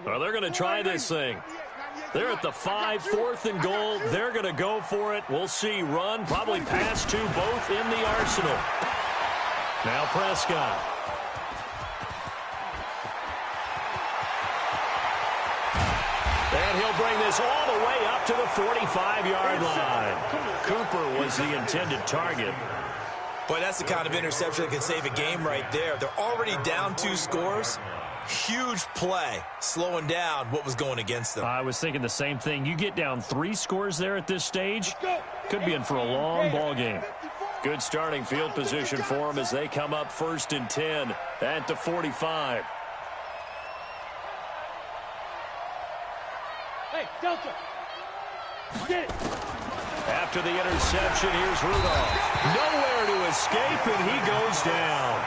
Speaker 1: Well, they're going to try this thing. They're at the 5, 4th and goal. They're going to go for it. We'll see. Run, probably pass to both in the arsenal. Now Prescott. And he'll bring this all the way up to the 45-yard line. Cooper was the intended target.
Speaker 3: Boy, that's the kind of interception that can save a game right there. They're already down 2 scores. Huge play, slowing down what was going against them.
Speaker 1: I was thinking the same thing. You get down 3 scores there at this stage, could be in for a long ball game. Good starting field position for them as they come up 1st and 10 at the 45.
Speaker 7: Hey, Delta. Get it.
Speaker 1: After the interception, here's Rudolph. Nowhere to escape, and he goes down.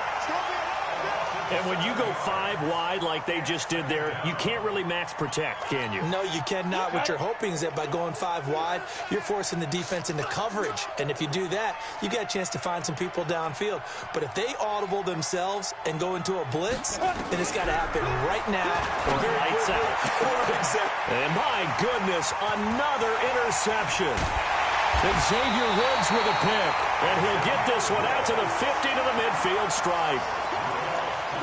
Speaker 1: And when you go 5 wide like they just did there, you can't really max protect, can you?
Speaker 3: No, you cannot. What you're hoping is that by going 5 wide, you're forcing the defense into coverage. And if you do that, you got a chance to find some people downfield. But if they audible themselves and go into a blitz, then it's got to happen right now.
Speaker 1: Or lights out. And my goodness, another interception. And Xavier Woods with a pick. And he'll get this one out to the 50 to the midfield stripe.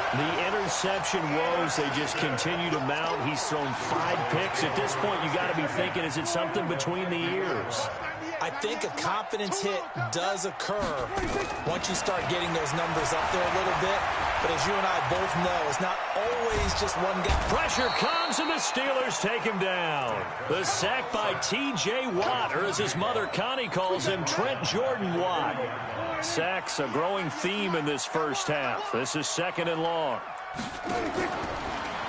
Speaker 1: The interception woes, they just continue to mount. He's thrown 5 picks. At this point, you got to be thinking, is it something between the ears?
Speaker 3: I think a confidence hit does occur once you start getting those numbers up there a little bit. But as you and I both know, it's not always just one guy.
Speaker 1: Pressure comes, and the Steelers take him down. The sack by T.J. Watt, or as his mother Connie calls him, Trent Jordan Watt. Sacks a growing theme in this first half. This is 2nd and long.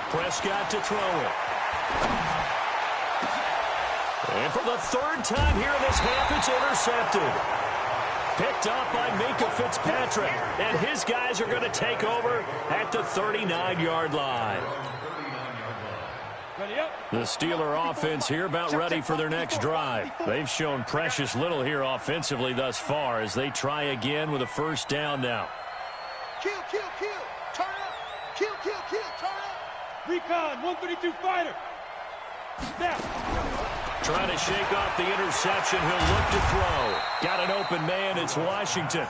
Speaker 1: Prescott to throw it. And for the 3rd time here in this half, it's intercepted. Picked up by Minka Fitzpatrick. And his guys are going to take over at the 39-yard line. The Steeler offense here about ready for their next drive. They've shown precious little here offensively thus far as they try again with a first down now.
Speaker 4: Kill, kill, kill. Turn up. Kill, kill, kill. Turn up.
Speaker 7: Recon, 132 fighter. Snap.
Speaker 1: Trying to shake off the interception. He'll look to throw. Got an open man. It's Washington.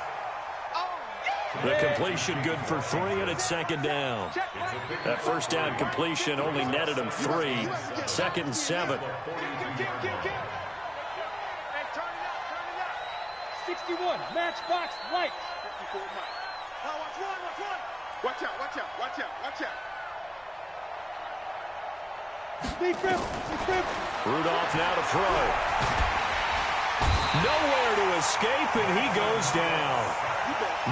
Speaker 1: The completion good for 3, and it's second down. That first down completion only netted him 3. Second and 7.
Speaker 7: 61, matchbox right.
Speaker 4: Now watch one, watch one. Watch out, watch out, watch out, watch out.
Speaker 1: Rudolph now to throw. Nowhere to escape, and he goes down.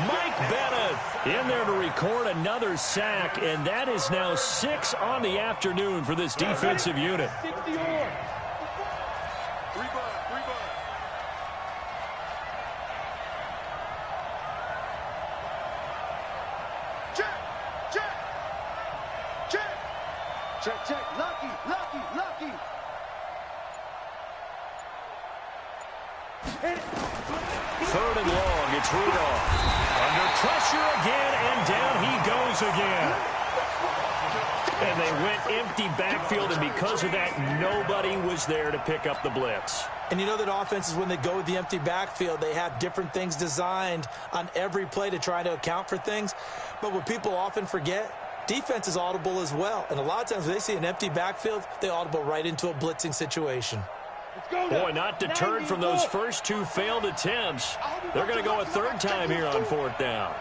Speaker 1: Mike Bennett in there to record another sack, and that is now 6 on the afternoon for this defensive unit.
Speaker 7: 60 or.
Speaker 4: Rebud. Check. Lucky.
Speaker 1: Third and long, it's Rudolph. Under pressure again, and down he goes again. And they went empty backfield, and because of that, nobody was there to pick up the blitz.
Speaker 3: And you know that offenses, when they go with the empty backfield, they have different things designed on every play to try to account for things. But what people often forget, defense is audible as well. And a lot of times when they see an empty backfield, they audible right into a blitzing situation.
Speaker 1: Boy, not deterred from those first 2 failed attempts. They're going to go a third time here on 4th down.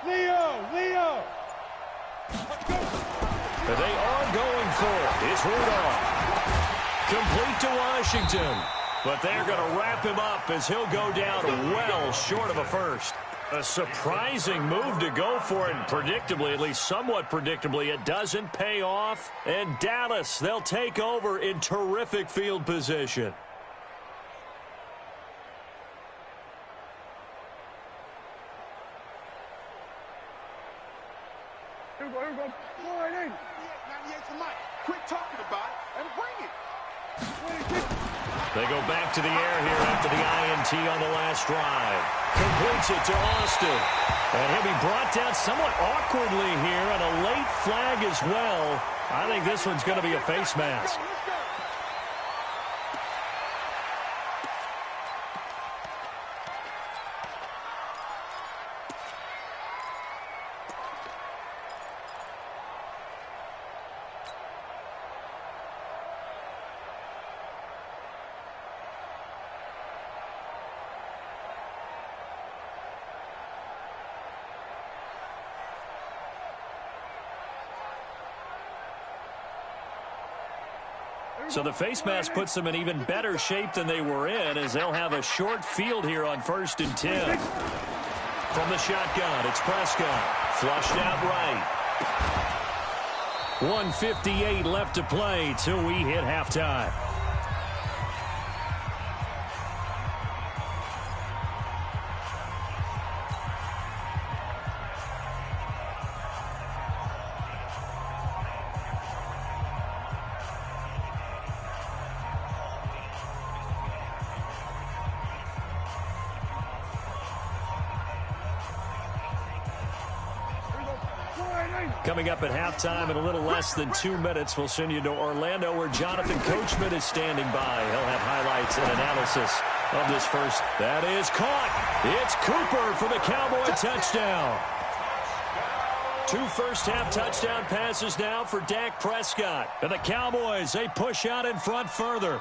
Speaker 7: Leo.
Speaker 1: They are going for it. It's Rudolph. Complete to Washington. But they're going to wrap him up as he'll go down well short of a first. A surprising move to go for it, and predictably, at least somewhat predictably, it doesn't pay off. And Dallas, they'll take over in terrific field position.
Speaker 5: Here we go. Go right in.
Speaker 4: 98 to Mike. Quit talking about it and bring it.
Speaker 1: They go back to the air here after the INT on the last drive. Completes it to Austin. And he'll be brought down somewhat awkwardly here, and a late flag as well. I think this one's going to be a face mask. So the face mask puts them in even better shape than they were in, as they'll have a short field here on 1st and 10. From the shotgun, it's Prescott. Flushed out right. 1:58 left to play till we hit halftime. Coming up at halftime in a little less than 2 minutes, we'll send you to Orlando where Jonathan Coachman is standing by. He'll have highlights and analysis of this first. That is caught. It's Cooper for the Cowboy touchdown. 2 first-half touchdown passes now for Dak Prescott. And the Cowboys, they push out in front further.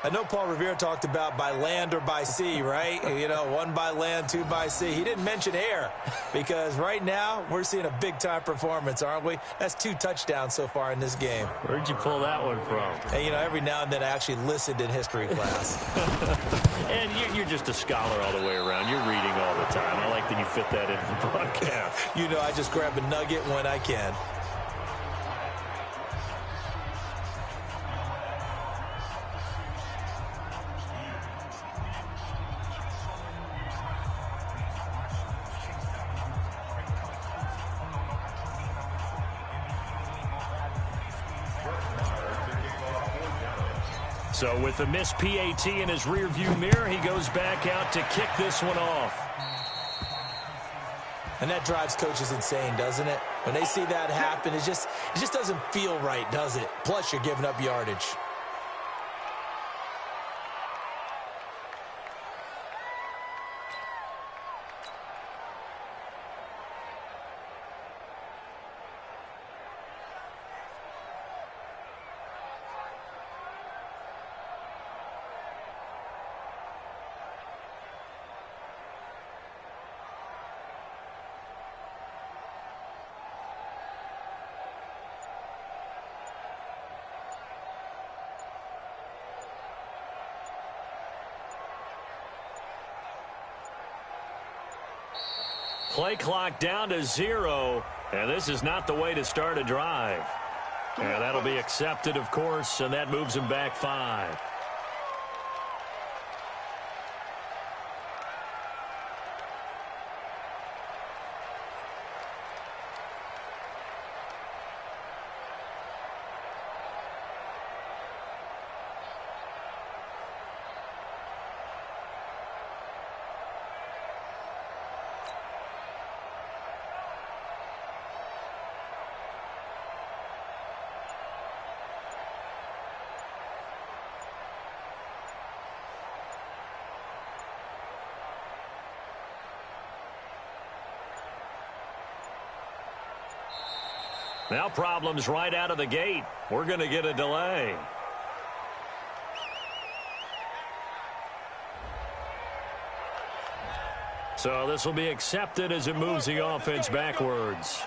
Speaker 3: I know Paul Revere talked about by land or by sea, right? You know, 1 by land, 2 by sea. He didn't mention air because right now we're seeing a big-time performance, aren't we? That's 2 touchdowns so far in this game.
Speaker 1: Where'd you pull that one from?
Speaker 3: And, you know, every now and then I actually listened in history class.
Speaker 1: And you're just a scholar all the way around. You're reading all the time. I like that you fit that into the broadcast.
Speaker 3: You know, I just grab a nugget when I can.
Speaker 1: So with the missed PAT in his rearview mirror, he goes back out to kick this one off.
Speaker 3: And that drives coaches insane, doesn't it? When they see that happen, it just doesn't feel right, does it? Plus, you're giving up yardage.
Speaker 1: Play clock down to 0, and this is not the way to start a drive. And that'll be accepted, of course, and that moves him back 5. Now problems right out of the gate. We're going to get a delay. So this will be accepted as it moves the offense backwards.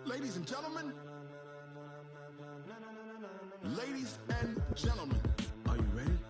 Speaker 8: Ladies and gentlemen, are you ready?